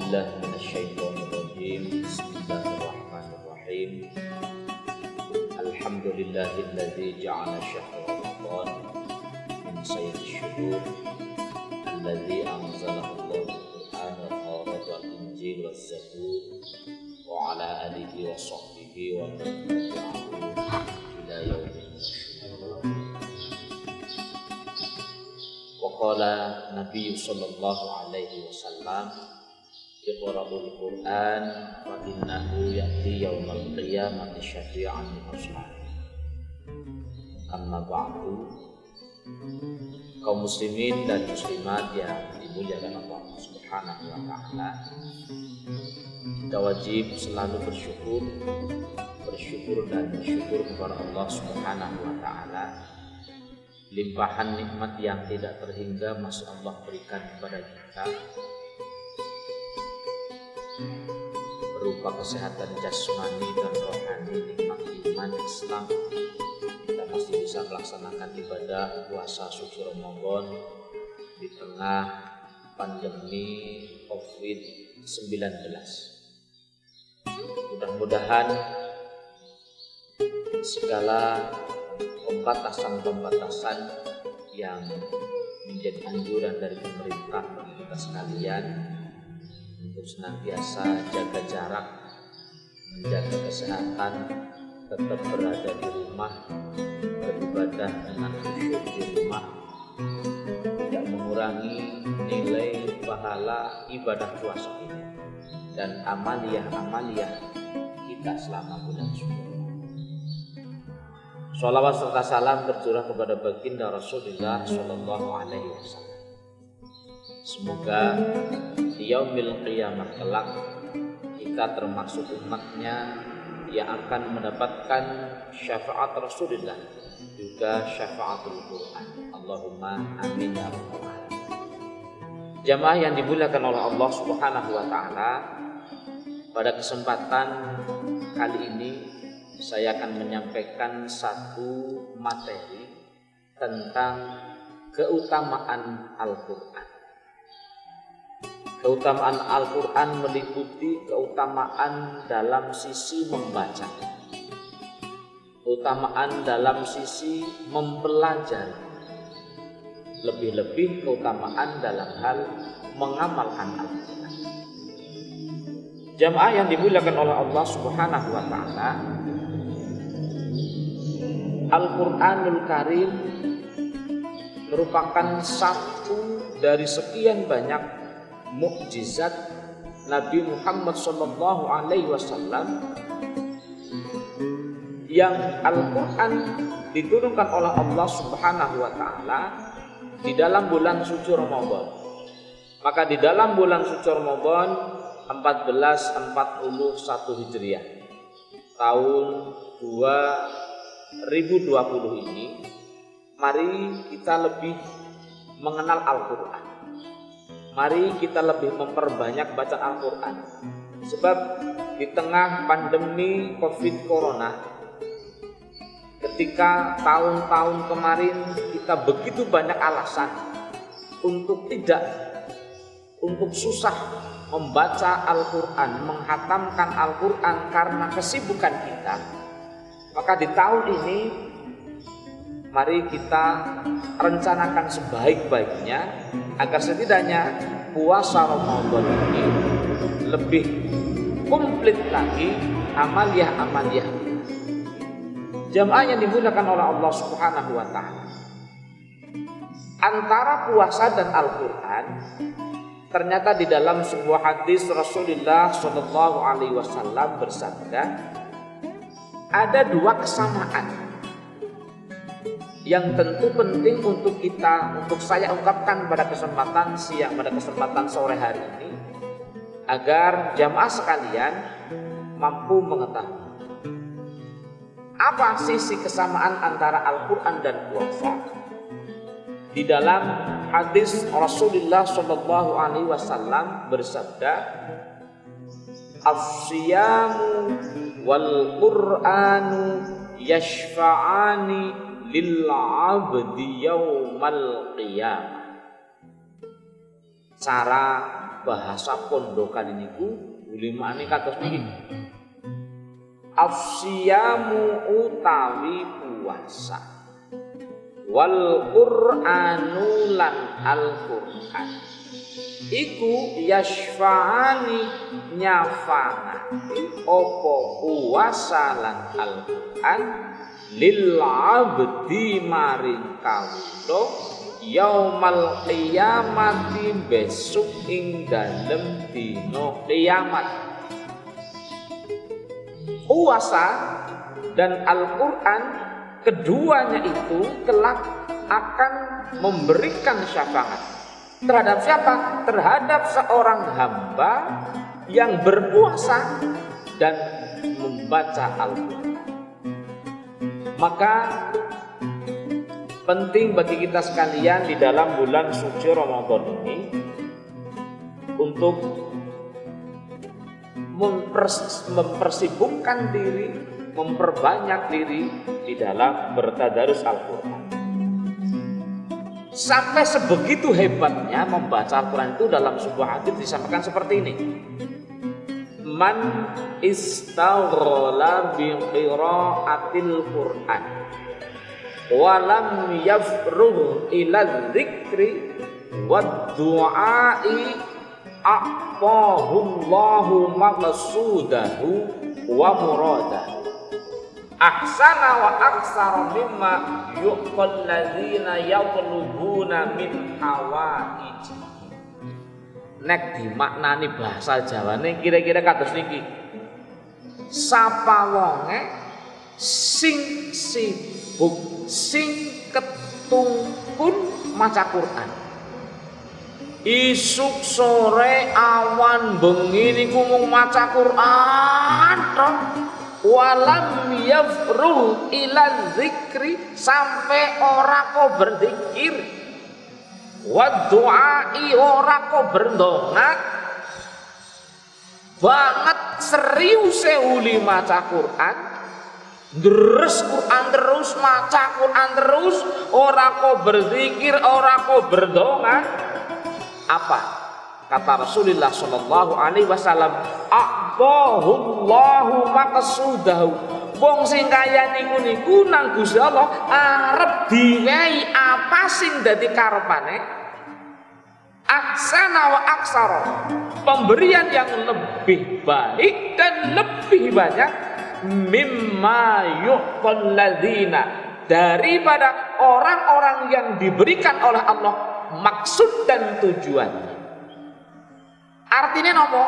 بالله من الشيطان الرجيم بسم الله الرحمن الرحيم الحمد لله الذي جعل شهر رمضان من سيد الشهور الذي أنزله الله القرآن وفرض الإنجيل والزبور وعلى آله وصحبه ومن تبعهم إلى يوم الدين. وقال النبي صلى الله عليه وسلم اقرأوا القرآن فإنه يأتي يوم القيامة شفيعا لأصحابه. Amma ba'du, kaum muslimin dan muslimat yang dimuliakan Allah Subhanahu wa taala, kita wajib selalu bersyukur dan bersyukur kepada Allah Subhanahu wa taala. Limpahan nikmat yang tidak terhingga masih Allah berikan kepada kita, berupa kesehatan jasmani dan rohani, nikmat iman Islam. Kita masih bisa melaksanakan ibadah puasa suci Ramadan di tengah pandemi COVID-19. Mudah-mudahan segala pembatasan yang menjadi anjuran dari pemerintah bagi kita sekalian untuk senantiasa jaga jarak, menjaga kesehatan, tetap berada di rumah, beribadah dengan khusyuk di rumah, tidak mengurangi nilai pahala ibadah puasa ini dan amaliyah kita selama bulan suci. Sholawat serta salam tercurah kepada baginda Rasulullah Sallallahu Alaihi Wasallam. Semoga di yaumil qiyamah kelak kita termasuk umatnya yang akan mendapatkan syafaat Rasulullah, juga syafaatul Quran. Allahumma amin ya rabbal alamin. Jamaah yang dimuliakan oleh Allah Subhanahu wa taala, pada kesempatan kali ini saya akan menyampaikan satu materi tentang keutamaan Al-Quran. Keutamaan Al-Quran meliputi keutamaan dalam sisi membaca, keutamaan dalam sisi mempelajari, lebih-lebih keutamaan dalam hal mengamalkan Al-Quran. Jamaah yang dimuliakan oleh Allah Subhanahu wa taala, Al-Quranul Karim merupakan satu dari sekian banyak mukjizat Nabi Muhammad sallallahu alaihi wasallam yang Al-Quran diturunkan oleh Allah Subhanahu wa taala di dalam bulan suci Ramadan. Maka di dalam bulan suci Ramadan 1441 Hijriah tahun 2020 ini, mari kita lebih mengenal Al-Quran. Mari kita lebih memperbanyak baca Al-Quran. Sebab di tengah pandemi COVID Corona, ketika tahun-tahun kemarin kita begitu banyak alasan untuk susah membaca Al-Quran, menghatamkan Al-Quran karena kesibukan kita, maka di tahun ini mari kita rencanakan sebaik-baiknya agar setidaknya puasa Ramadan ini lebih komplit lagi amaliyah. Jamaah yang dimuliakan oleh Allah Subhanahu wa taala, antara puasa dan Al-Quran, ternyata di dalam sebuah hadis Rasulullah Sallallahu Alaihi Wasallam bersabda, ada dua kesamaan yang tentu penting untuk saya ungkapkan pada kesempatan sore hari ini, agar jamaah sekalian mampu mengetahui apa sisi kesamaan antara Al-Quran dan puasa. Di dalam hadis Rasulullah Sallallahu Alaihi Wasallam bersabda, as-siyamu wal Qur'anu yashfa'ani lil 'abdi yaumal qiyamah. Cara bahasa pondokan niku ulimane kados niki. Asyamu utawi puasa. Wal Qur'anu lan Al-Qur'an. Iku yashfa'ani nyafa'ati apa puasa lan Al-Qur'an lil abdi maring kawula yaumal qiyamati besok ing dalem dina kiamat. Puasa dan Al-Qur'an keduanya itu kelak akan memberikan syafaat terhadap siapa? Terhadap seorang hamba yang berpuasa dan membaca Al-Qur'an. Maka penting bagi kita sekalian di dalam bulan suci Ramadan ini untuk mempersibukkan diri, memperbanyak diri di dalam bertadarus Al-Qur'an. Sampai sebegitu hebatnya membaca Al-Qur'an itu dalam sebuah hadis disampaikan seperti ini. Man istaghala bi qiraatil Qur'an wa lam yafrugh ila dzikri wad du'a'i a'tahullahu maqsudahu wa muradahu ahsana wa aksara mimma yuqal ladzina yatlubuna min hawaij. Nek dimaknani bahasa Jawane kira-kira kados niki. Sapa wonge sing sibuk sing ketungkun maca Quran. Isuk sore awan bengi niku mung maca Quran tok. Walam yafruh ila zikri sampai ora kok berzikir. Wa du'ai ora kok berdonga. Banget serius uli maca Quran. Deres Quran terus, maca Quran terus, ora kok berzikir, ora kok berdonga. Apa? Kata Rasulullah sallallahu alaihi wasallam, a'tahullahu maqsudahu. Wong sing kaya niku nang Gusti Allah arep diwehi apa sing dadi karepane? Aksana wa aksara. Pemberian yang lebih baik dan lebih banyak mimma yuqal ladzina daripada orang-orang yang diberikan oleh Allah maksud dan tujuannya. Artinya nopo?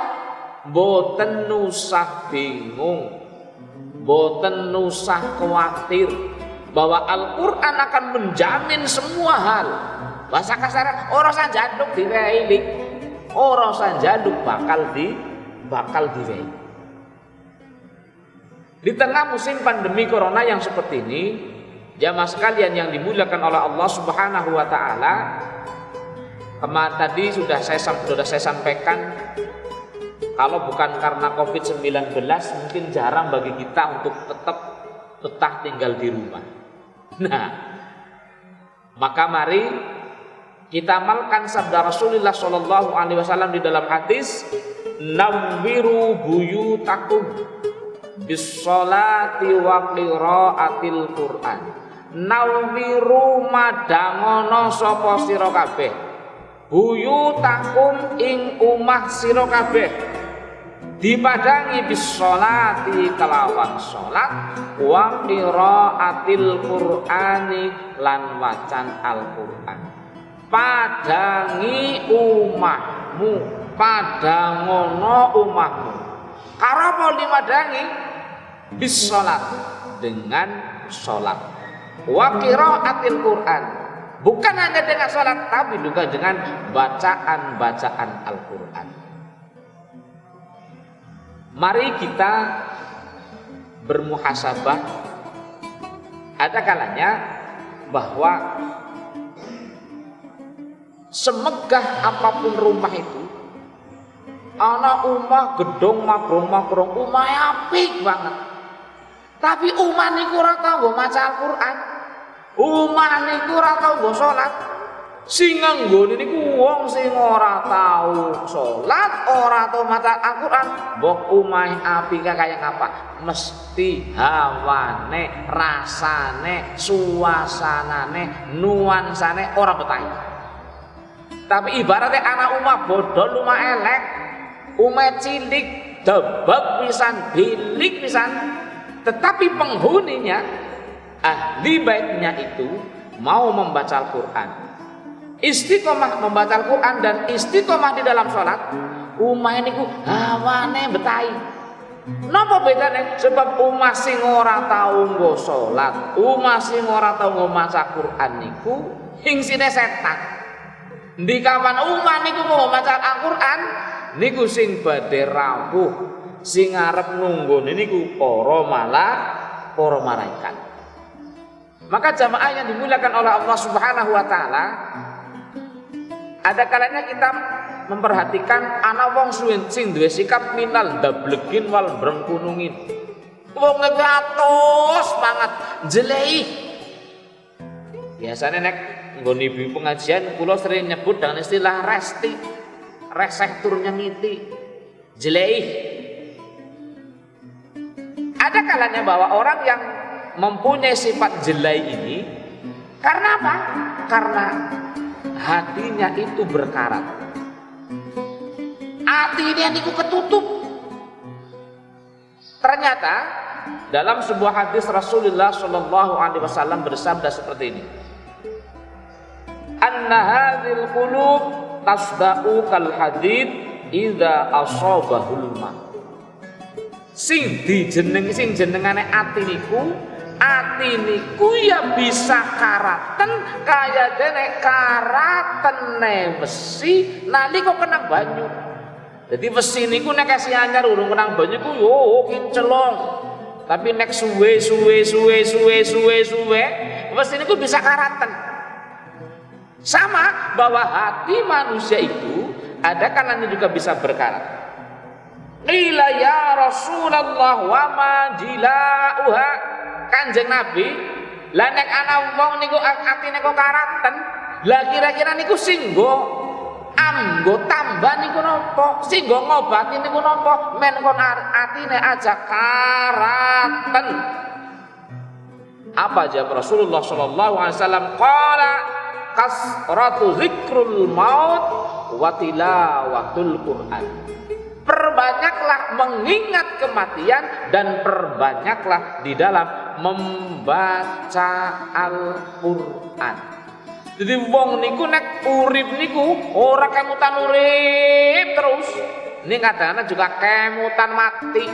Boten nusah bingung, boten nusah khawatir bahwa Al-Qur'an akan menjamin semua hal. Bahasa kasar, ora usah janduk diwehi, ora usah janduk bakal diwehi. Di tengah musim pandemi corona yang seperti ini, jamaah sekalian yang dimuliakan oleh Allah Subhanahu wa taala, tadi sudah saya sampaikan, kalau bukan karena COVID-19 mungkin jarang bagi kita untuk tetap betah tinggal di rumah. Nah, maka mari kita amalkan sabda Rasulullah sallallahu alaihi wasallam di dalam hadis, nawwiru buyutakum bis-sholati wa qiraatil Qur'an. Nawwiru madangono sapa sira kabeh buyutakum ing umah sira kabeh dipadangi bis-sholati kelawan salat wa qiraatil Qur'ani lan wacan Al-Qur'an. Padangi umahmu, padangono umahmu. Karo apa dipadangi? Bis sholat, dengan sholat. Wa qiraatil Qur'an, bukan hanya dengan sholat tapi juga dengan bacaan-bacaan Al-Qur'an. Mari kita bermuhasabah. Ada kalanya bahwa semegah apapun rumah itu, ana omah gedung magrong-magrong, omahe apik banget. Tapi omah niku ora tau nggo maca Al-Qur'an. Omah niku ora tau nggo salat. Sing nggone niku wong sing ora tau salat, ora tau maca Al-Qur'an, mbok omahe apike kaya ngapa? Mesti hawane, rasane, suasanane, nuansane ora betahi. Tapi ibaratnya anak umah bodol, umah elek, umah cilik, debak pisan, bilik pisan, tetapi penghuninya, ahli baitnya itu mau membaca Al-Qur'an, istiqomah membaca Al-Quran dan istiqomah di dalam sholat, umah ini ku hawane betahi. Napa bedane? Sebab umah sing ora tau nggo sholat, umah sing ora tau nggo maca Quran niku hingsine setan. Di kapan umah niku mau maca Al-Quran niku sing badhe rawuh, sing arep nunggone niku para malaikat. Maka jamaah yang dimuliakan oleh Allah Subhanahu wa taala, ada kalanya kita memperhatikan ana wong sing duwe sikap minal dablegin wal brengkunungin. Wong atos banget, jelei. Biasanya nek nggone ibu pengajian kula sering nyebut dengan istilah resti. Reseh tur nyengiti. Jelei. Ada kalanya bahwa orang yang mempunyai sifat jelai ini karena apa? Karena hatinya itu berkarat. Hatinya niku ketutup. Ternyata dalam sebuah hadis Rasulullah Shallallahu Alaihi Wasallam bersabda seperti ini. Anna hadhil qulub tasda'u kal hadid idza asabahul ma. Sing jenengane ati niku ya bisa karaten kaya dene karatene besi nalika kena banyu. Jadi besi niku nek kasih anyar urung kena banyu ku yo kincelong. Tapi nek suwe besi niku bisa karaten. Sama bahwa hati manusia itu ada kalanya juga bisa berkarat. Qila ya Rasulullah wa ma jilauha. Kanjeng Nabi, lah nek ana wong niku atine kok karaten, lah kira-kira niku sing nggo anggo tambah niku napa? Sing nggo ngobati niku napa? Men kon atine aja karaten. Apa jawab Rasulullah sallallahu alaihi wasallam? Qala kasratu zikrul maut wa tilawatul Qur'an. Perbanyaklah mengingat kematian dan perbanyaklah di dalam membaca Al-Qur'an. Jadi wong niku nek urip niku ora kemutan urip terus. Ini kadang-kadang juga kemutan mati.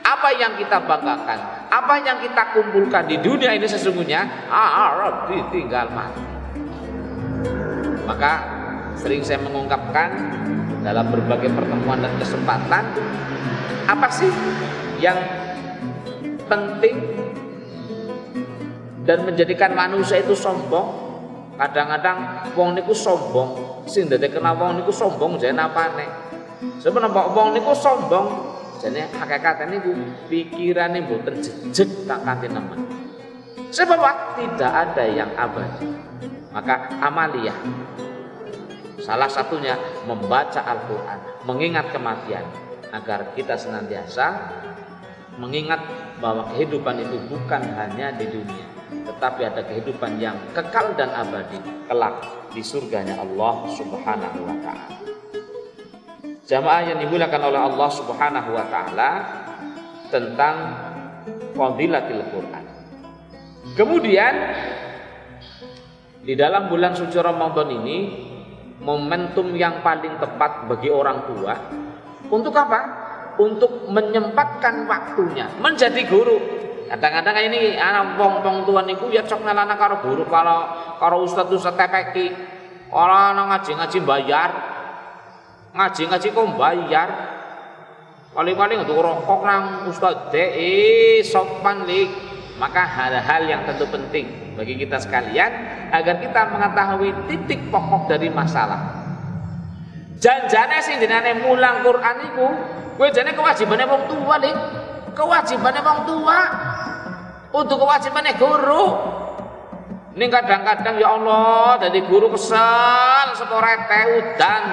Apa yang kita banggakan, apa yang kita kumpulkan di dunia ini sesungguhnya harap ditinggal mati. Maka sering saya mengungkapkan dalam berbagai pertemuan dan kesempatan, apa sih yang penting dan menjadikan manusia itu sombong? Kadang-kadang wong niku sombong, sing dadekna wong niku sombong jane apane? Sebenarnya wong niku sombong jane hakikate niku pikirane mboten jejeg tak kanthi nemen. Sebab tidak ada yang abadi. Maka amaliyah salah satunya membaca Al-Quran, mengingat kematian, agar kita senantiasa mengingat bahwa kehidupan itu bukan hanya di dunia, tetapi ada kehidupan yang kekal dan abadi kelak di surganya Allah Subhanahu wa Ta'ala. Jamaah yang dimuliakan oleh Allah Subhanahu wa Ta'ala, tentang fadilatil Quran. Kemudian di dalam bulan suci Ramadan ini, momentum yang paling tepat bagi orang tua untuk apa? Untuk menyempatkan waktunya menjadi guru. Kadang-kadang ini anak wong tua niku ya cok nalana karo guru, karo ustaz-ustaz TPQ. Ora ngaji bayar. Ngaji kok bayar. Paling-paling untuk rokok nang ustaz sopan lik. Maka hal-hal yang tentu penting bagi kita sekalian agar kita mengetahui titik pokok dari masalah. Janjane sing jenenge mulang Quran iku, kowe jane kewajibane wong tua lik. Kewajibane wong tua. Untuk kewajibane guru. Ini kadang-kadang ya Allah jadi guru kesel sepore teh udan.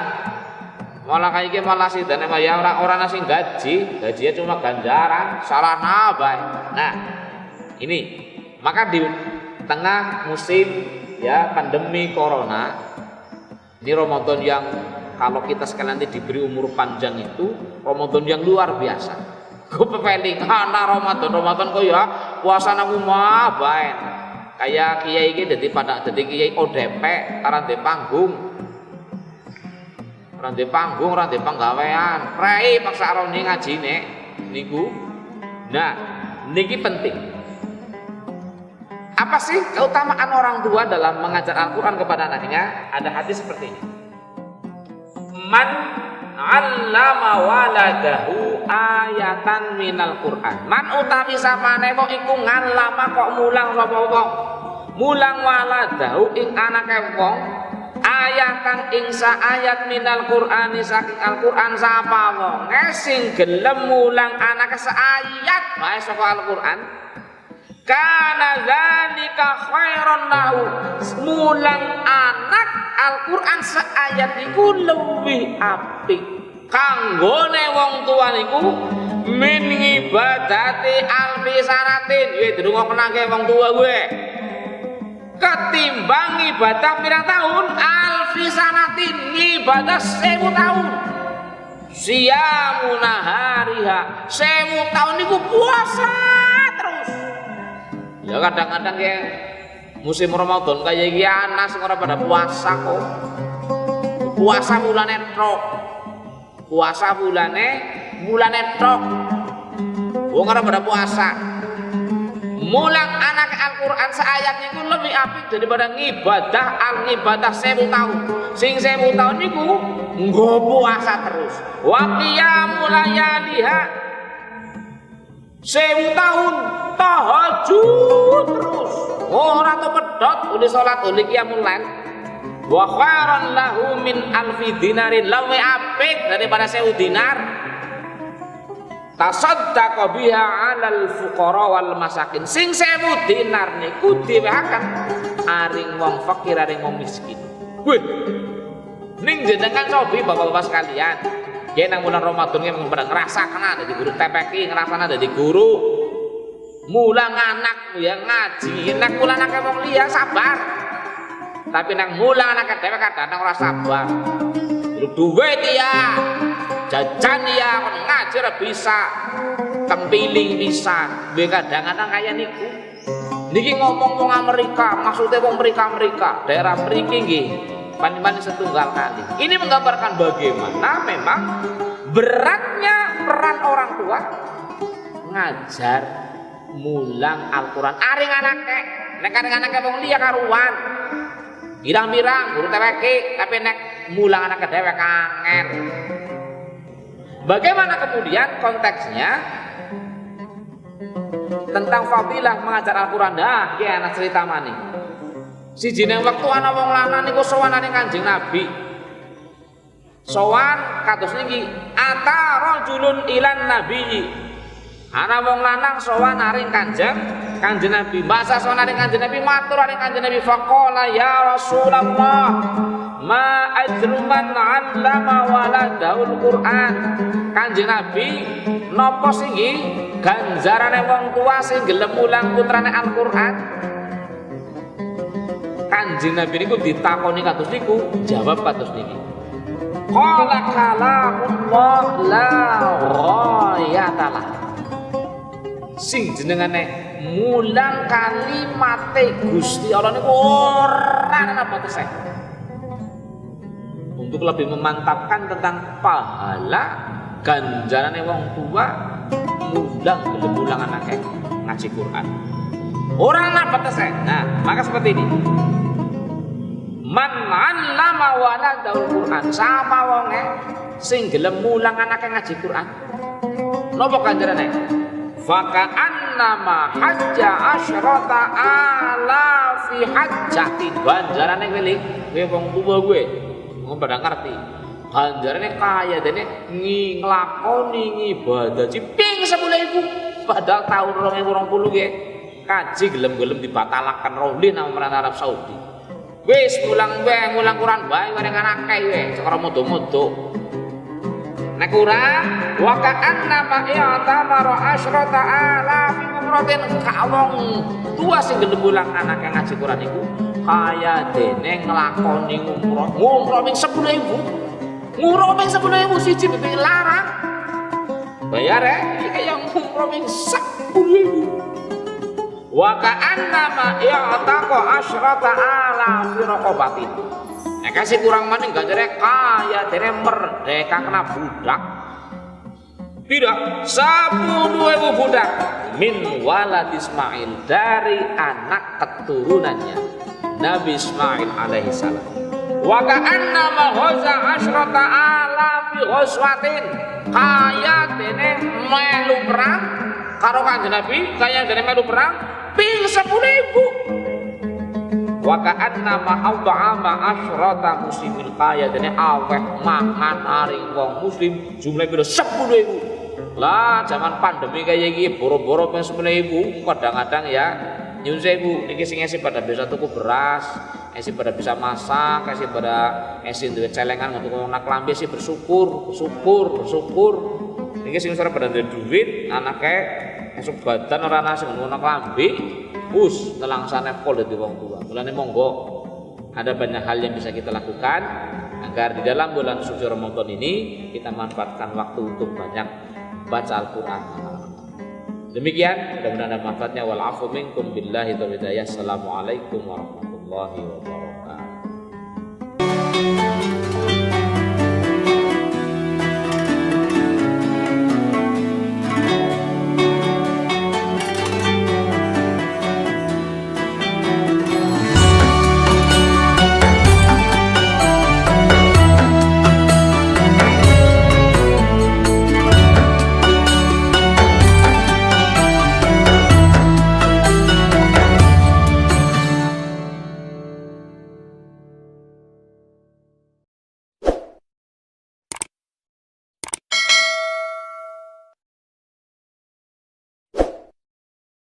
Malah kayak gini malah sih dan ya orang nasi gajinya cuma ganjaran, salah nabai. Nah, ini maka di tengah musim ya pandemi corona, ini Ramadan yang kalau kita sekalian nanti diberi umur panjang itu Ramadan yang luar biasa. Gue pepeling karena Ramadan kok ya puasa nang omah bae. Kayak kiai iki dadi kiai ODP ora ndek panggung. Ora ndek panggawean. Prei paksa rone ngajine niku. Nah, niki penting. Apa sih keutamaan orang tua dalam mengajar Al-Qur'an kepada anaknya? Ada hadis seperti ini. Man 'allama waladahu ayatan minal Qur'an. Man utawi sapane kok iku ngalama kok mulang sapa wong. Mulang waladahu ing anake wong ayatan ing sa ayat minal Qur'ani saking Al-Qur'an sapa wong sing gelem mulang anake seayat wae saka Al-Qur'an. Kana dzalika khairon lahu. Mulang anak Al-Qur'an seayat iku luwih apik kanggone wong tua niku min ibadati alfi sanatin. Yo dirungoknake wong tua gue. Ketimbang ibadah pirang tahun alfi sanatin ibadah 1000 tahun. Siyamu nahariha 1000 tahun niku puasa terus. Ya kadang-kadang ya musim Ramadan kayak iki ana sing ora pada puasa kok. Puasa bulane tok. Puasa bulane tok. Wong ora pada puasa. Mulang anak Al-Qur'an seayat niku lebih apik daripada ngibadah 1000 tahun. Sing 1000 tahun niku nggo puasa terus. Wa qiyamul layaliha 1000 tahun tahajud terus. Ora to pedhot uli salat uli qiyamul lail. Wa khairan lahu min alfi dinarin, lebih apik daripada 1000 dinar. Tasaddaqa biha 'alal fuqara wal masakin. Sing 1000 dinar niku diwehaken aring wong fakir aring wong miskin. Wih. Ning jenengan cobi bapak-bapak sekalian. Yen nang bulan Ramadan ki ngrasakna dadi guru TPQ, ngrasakna dadi guru. Mulang anak ya ngaji, nek mulang anak wong liya sabar. Tapi nang mulang anak dhewe kadang ora sabar. Duit ya, jajan ya, ngaji ora bisa, tempiling bisa. Gue kadang-kadang kayak niku. Niki ngomong Amerika, maksudnya wong Amerika, daerah mriki nggih. Pan-pan setunggal kali. Ini menggambarkan bagaimana memang beratnya peran orang tua ngajar mulang Al-Qur'an. Aring anake, nek aring anake wong liya karuan. Pirang-pirang guru TPQ, tapi nek mulang anak dhewe kangen. Bagaimana kemudian konteksnya tentang fadilah mengajar Al-Qur'an? Dah, ki ana cerita maning. Siji nang wektu ana wong lanang niku sowanane Kanjeng Nabi. Sowan kados niki, ata rajulun ilan nabiyyi. Ana wong lanang sowan aring Kanjeng Nabi. Masa sowan aring Kanjeng Nabi matur aring Kanjeng Nabi faqala ya Rasulullah ma ajru man 'allama waladahul Qur'an. Kanjeng Nabi napa sing ganjarane wong tua sing gelem mulang putrane Al-Qur'an? Kanjeng Nabi niku ditakoni kados niku, jawab kados niki. Qala kalamullah la ghayatalah. Sing jenengane mulang kalimate Gusti Allah niku ora ana batese. Untuk lebih memantapkan tentang pahala ganjarane wong tua mulang anake ngaji Quran. Ora ana batese. Nah, maka seperti ini. Man 'allama waladahul Qur'an, sapa wonge sing gelem mulang anake ngaji Quran. Napa ganjarane? Faka annama hajja asyrata alafi hajjatin. Ganjarane kowe wong tuwa kowe wong pada ngerti. Ganjarane kaya dene nglakoni ibadah ping 10.000 padahal tahun 2020 nggih kaji gelem-gelem dibatalaken rolih nang pemerintah Arab Saudi. Wis mulang Quran bae bareng anake wae, cara modo-modo. Nek kurang wa ka'anna ma i'tamara asyrata alafi umratin kawong tua sing gelem mulang anake ngaji Quran iku kaya dene nglakoni umrah ping 10.000. Umrah ping 10.000 siji ping larang. Bayar kaya umrah ping 10.000. Wa ka'anna ma i'taqa asyrata alafi raqabatin. Nek kasih kurang maning ganjare kaya dene merdeka kena budak. Tidak, 10.000 budak min walad Ismail dari anak keturunannya Nabi Ismail alaihi salam. Wa ka'anna ma ghaza asyrata alafi ghazwatin kaya dene melu perang karo Kanjeng Nabi, kaya dene melu perang ping 10.000. Wa ka'anna ma awda'ama asyrata muslimin kaya dene aweh mangan aring wong muslim jumlah pira 10.000. Lah zaman pandemi kaya iki boro-boro ping 10.000 kadang-kadang ya nyun sewu niki sing esih pada bisa tuku beras, esih pada bisa masak, esih pada esih duwe celengan untuk nak lambe sih bersyukur. Niki sing pada duit anake esuk badan ora ana sing ngono lambe. Bus nelangsane pol dadi wong tua. Mulane monggo ada banyak hal yang bisa kita lakukan agar di dalam bulan suci Ramadan ini kita manfaatkan waktu untuk banyak baca Al-Qur'an. Demikian, mudah-mudahan ada manfaatnya. Wal afu minkum billahi wa hidayah. Assalamualaikum warahmatullahi wabarakatuh.